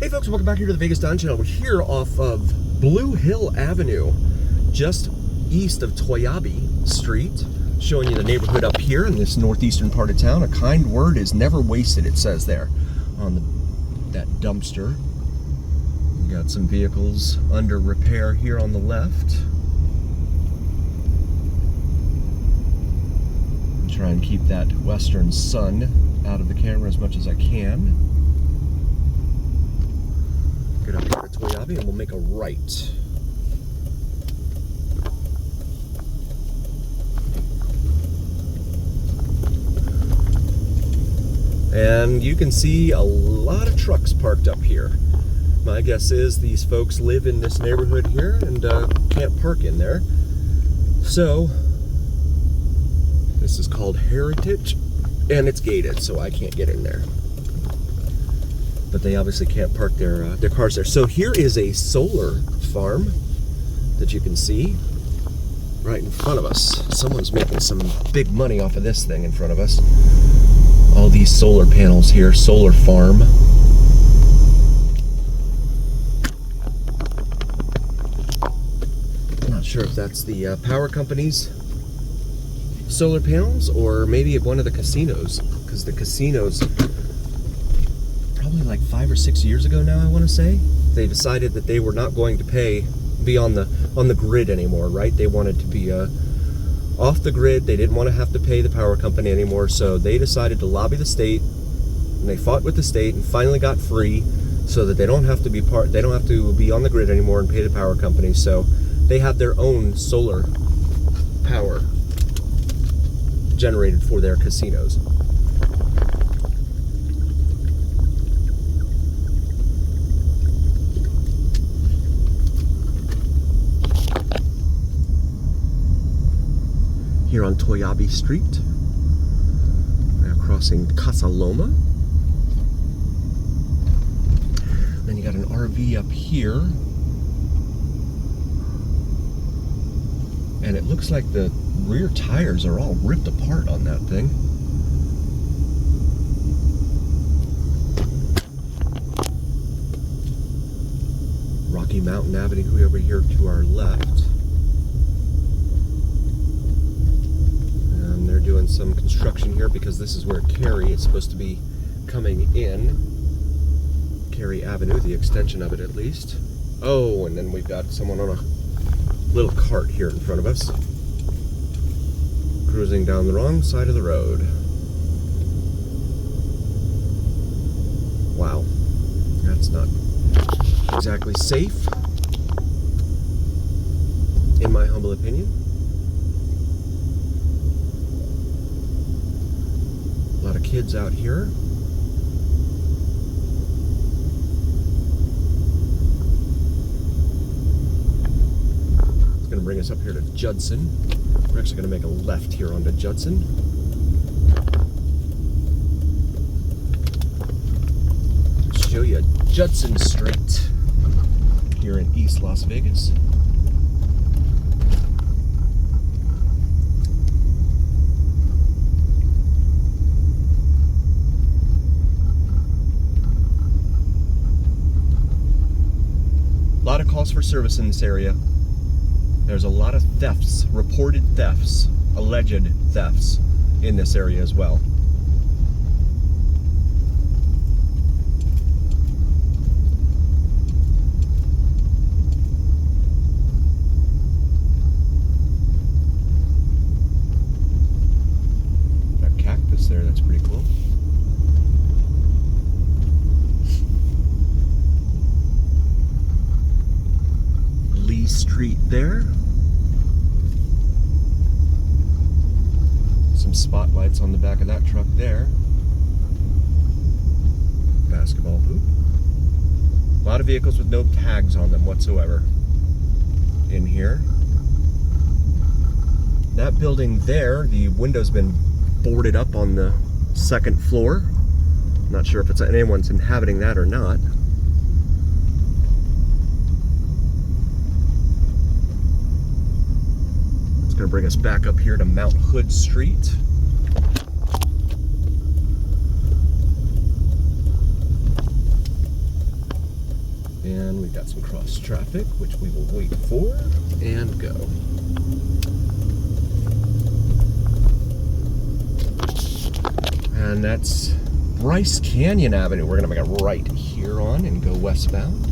Hey folks, welcome back here to the Vegas Don Channel. We're here off of Blue Hill Avenue, just east of Toyabe Street, showing you the neighborhood up here in this northeastern part of town. A kind word is never wasted, it says there on that dumpster. We got some vehicles under repair here on the left. Try and keep that western sun out of the camera as much as I can. Get up here to Toyabe and we'll make a right. And you can see a lot of trucks parked up here. My guess is these folks live in this neighborhood here and can't park in there. So, this is called Heritage, and it's gated, so I can't get in there. But they obviously can't park their cars there. So here is a solar farm that you can see right in front of us. Someone's making some big money off of this thing in front of us. All these solar panels here, solar farm. I'm not sure if that's the power company's solar panels or maybe one of the casinos, because the casinos, probably like 5 or 6 years ago now, I want to say, they decided that they were not going to be on the grid anymore, right? They wanted to be off the grid. They didn't want to have to pay the power company anymore, so they decided to lobby the state, and they fought with the state and finally got free, so that they don't have to be on the grid anymore and pay the power company. So they have their own solar power generated for their casinos. Here on Toyabe Street, now crossing Casa Loma. Then you got an RV up here, and it looks like the rear tires are all ripped apart on that thing. Rocky Mountain Avenue over here to our left. And they're doing some construction here because this is where Cary is supposed to be coming in. Cary Avenue, the extension of it at least. Oh, and then we've got someone on a little cart here in front of us, cruising down the wrong side of the road. Wow, that's not exactly safe, in my humble opinion. A lot of kids out here. It's going to bring us up here to Judson. We're actually going to make a left here onto Judson. Show you Judson Street here in East Las Vegas. A lot of calls for service in this area. There's a lot of thefts, reported thefts, alleged thefts in this area as well. That cactus there, that's pretty cool. Lee Street there. Some spotlights on the back of that truck there. Basketball hoop. A lot of vehicles with no tags on them whatsoever in here. That building there, the window's been boarded up on the second floor. I'm not sure if it's anyone's inhabiting that or not. It's going to bring us back up here to Mount Hood Street. And we've got some cross traffic, which we will wait for and go. And that's Bryce Canyon Avenue. We're gonna make a right here on and go westbound.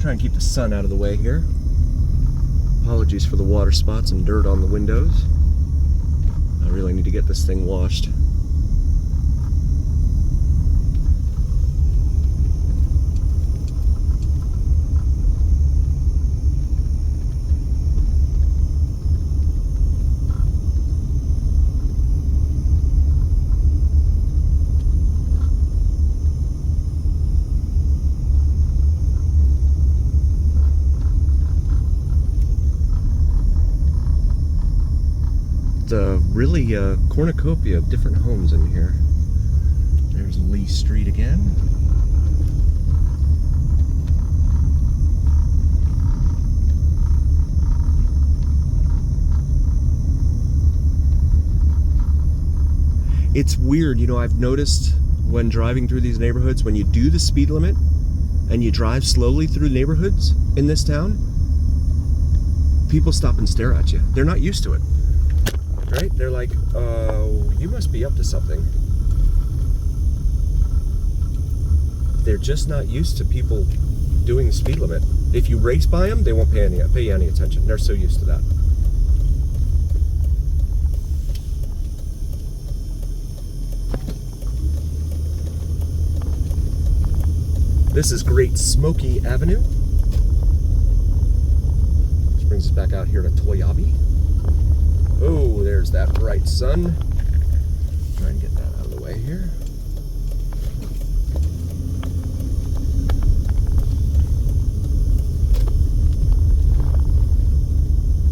Try and keep the sun out of the way here. Apologies for the water spots and dirt on the windows. I really need to get this thing washed. Really a cornucopia of different homes in here. There's Lee Street again. It's weird, you know, I've noticed when driving through these neighborhoods, when you do the speed limit and you drive slowly through neighborhoods in this town, people stop and stare at you. They're not used to it. Right? They're like, oh, you must be up to something. They're just not used to people doing the speed limit. If you race by them, they won't pay you any attention. They're so used to that. This is Great Smoky Avenue. This brings us back out here to Toyabe. Oh, there's that bright sun. Try and get that out of the way here.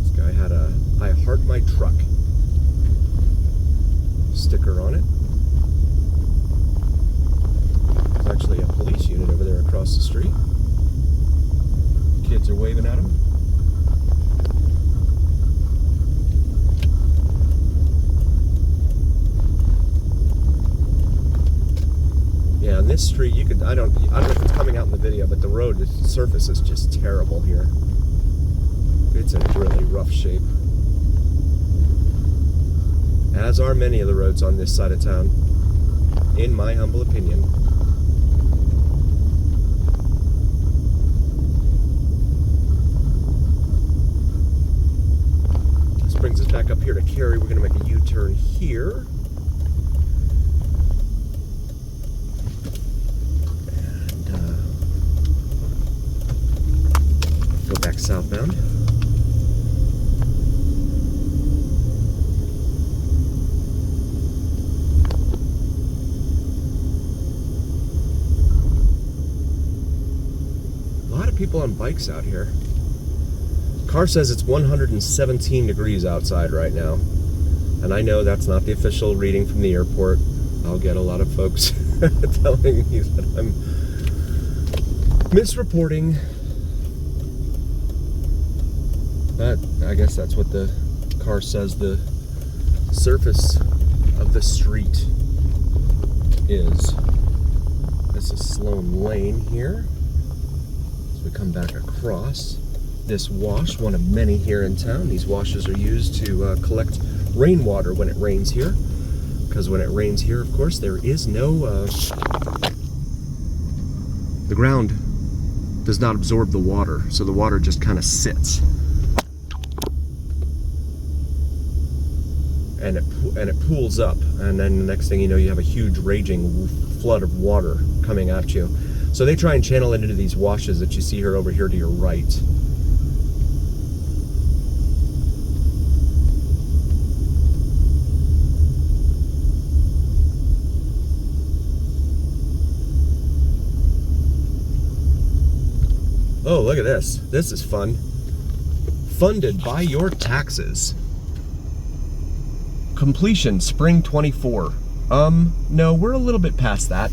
This guy had a "I heart my truck" sticker on it. There's actually a police unit over there across the street. Kids are waving at him. Yeah, on this street, you could, I don't know if it's coming out in the video, but the road, the surface is just terrible here. It's in really rough shape. As are many of the roads on this side of town, in my humble opinion. This brings us back up here to Cary. We're going to make a U-turn here. Southbound. A lot of people on bikes out here. Car says it's 117 degrees outside right now. And I know that's not the official reading from the airport. I'll get a lot of folks telling me that I'm misreporting. But I guess that's what the car says the surface of the street is. This is Sloan Lane here. As we come back across this wash, one of many here in town. These washes are used to collect rainwater when it rains here. Because when it rains here, of course, there is no... the ground does not absorb the water, so the water just kind of sits. And it pools up, and then the next thing you know, you have a huge raging flood of water coming at you. So they try and channel it into these washes that you see here over here to your right. Oh, look at this. This is fun. Funded by your taxes. Completion, spring 24. No, we're a little bit past that.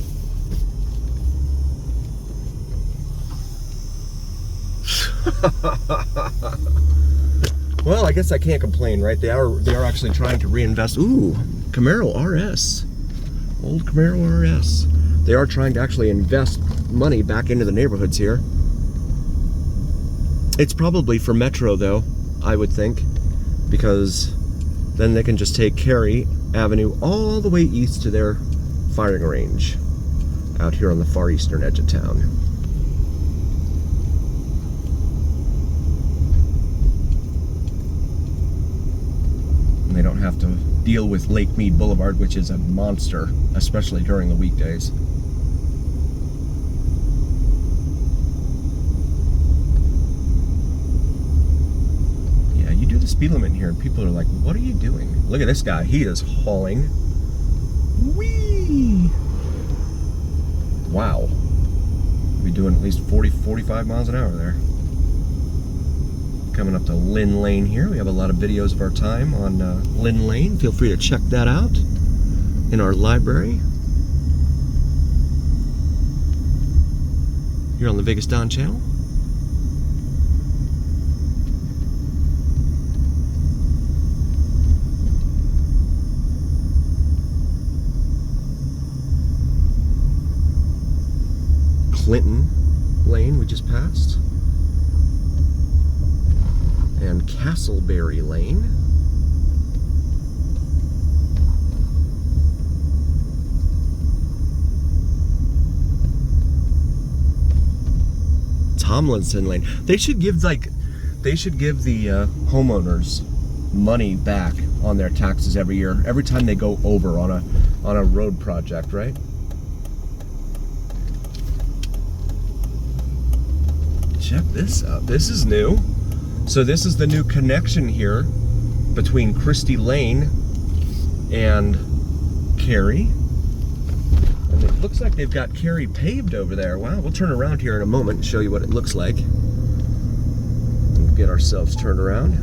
Well, I guess I can't complain, right? They are actually trying to reinvest. Ooh, Camaro RS. Old Camaro RS. They are trying to actually invest money back into the neighborhoods here. It's probably for Metro though, I would think, because then they can just take Cary Avenue all the way east to their firing range out here on the far eastern edge of town. And they don't have to deal with Lake Mead Boulevard, which is a monster, especially during the weekdays. Yeah, you do the speed limit in here and people are like, what are you doing? Look at this guy, he is hauling. Whee! Wow. We'll be doing at least 40, 45 miles an hour there. Coming up to Lynn Lane here. We have a lot of videos of our time on Lynn Lane. Feel free to check that out in our library. Here on the Vegas Don channel. Clinton Lane we just passed. And Castleberry Lane. Tomlinson Lane. They should give the homeowners money back on their taxes every year, every time they go over on a road project, right? Check this out. This is new. So this is the new connection here between Christie Lane and Cary. And it looks like they've got Cary paved over there. Wow, we'll turn around here in a moment and show you what it looks like. We'll get ourselves turned around.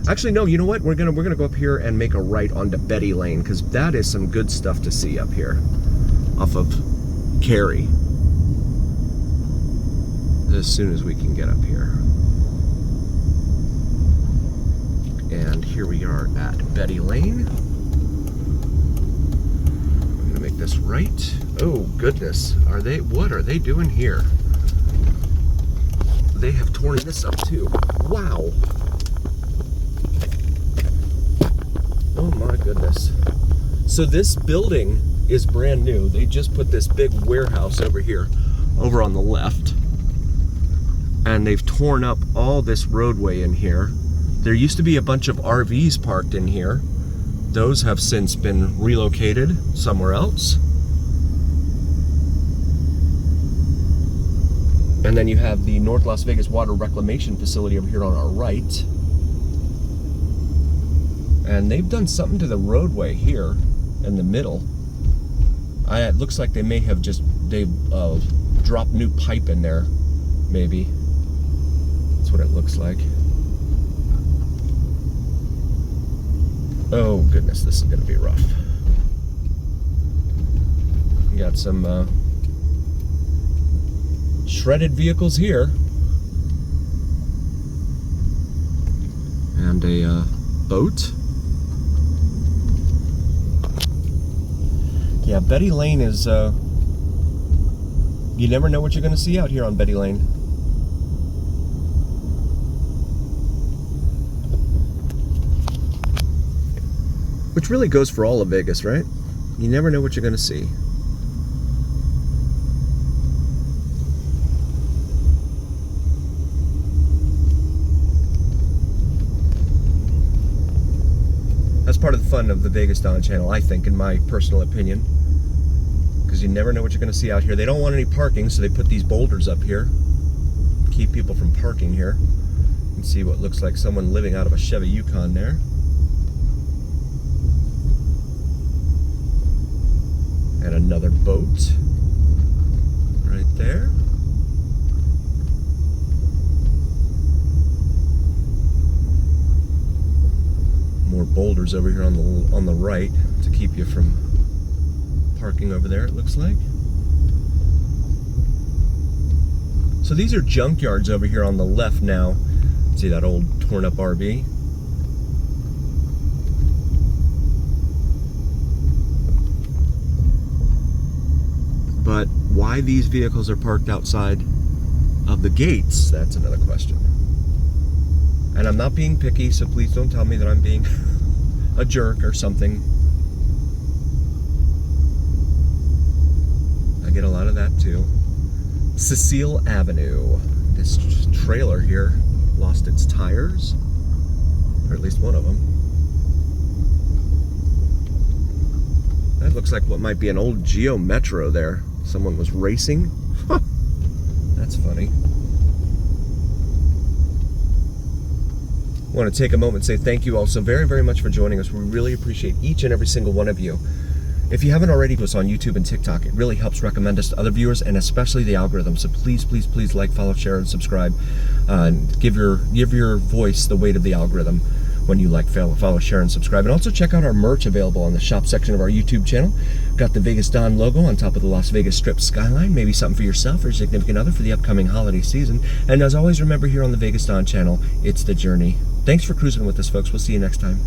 Actually, no, you know what? We're gonna go up here and make a right onto Betty Lane, because that is some good stuff to see up here off of Cary. As soon as we can get up here. And here we are at Betty Lane. I'm gonna make this right. Oh goodness, what are they doing here? They have torn this up too. Wow. Oh my goodness. So this building is brand new. They just put this big warehouse over here, over on the left. And they've torn up all this roadway in here. There used to be a bunch of RVs parked in here. Those have since been relocated somewhere else. And then you have the North Las Vegas Water Reclamation Facility over here on our right. And they've done something to the roadway here in the middle. It looks like they may have they've dropped new pipe in there, maybe. That's what it looks like. Oh goodness, this is gonna be rough. We got some shredded vehicles here. And a boat. Yeah, Betty Lane is, you never know what you're gonna see out here on Betty Lane. Which really goes for all of Vegas, right? You never know what you're going to see. That's part of the fun of the Vegas Don channel, I think, in my personal opinion. Because you never know what you're going to see out here. They don't want any parking, so they put these boulders up here. Keep people from parking here. You can see what looks like someone living out of a Chevy Yukon there. And another boat right there. More boulders over here on the right to keep you from parking over there, it looks like. So these are junkyards over here on the left now. See that old torn up RV? Why these vehicles are parked outside of the gates, that's another question. And I'm not being picky, so please don't tell me that I'm being a jerk or something. I get a lot of that too. Cecile Avenue. This trailer here lost its tires, or at least one of them. That looks like what might be an old Geo Metro there. Someone was racing. Huh. That's funny. I want to take a moment and say thank you all so very, very much for joining us. We really appreciate each and every single one of you. If you haven't already, go us on YouTube and TikTok. It really helps recommend us to other viewers, and especially the algorithm. So please, please, please like, follow, share, and subscribe. And give your voice the weight of the algorithm when you like, follow, share, and subscribe. And also check out our merch available on the shop section of our YouTube channel. Got the Vegas Dawn logo on top of the Las Vegas Strip skyline. Maybe something for yourself or your significant other for the upcoming holiday season. And as always, remember here on the Vegas Dawn channel, it's the journey. Thanks for cruising with us, folks. We'll see you next time.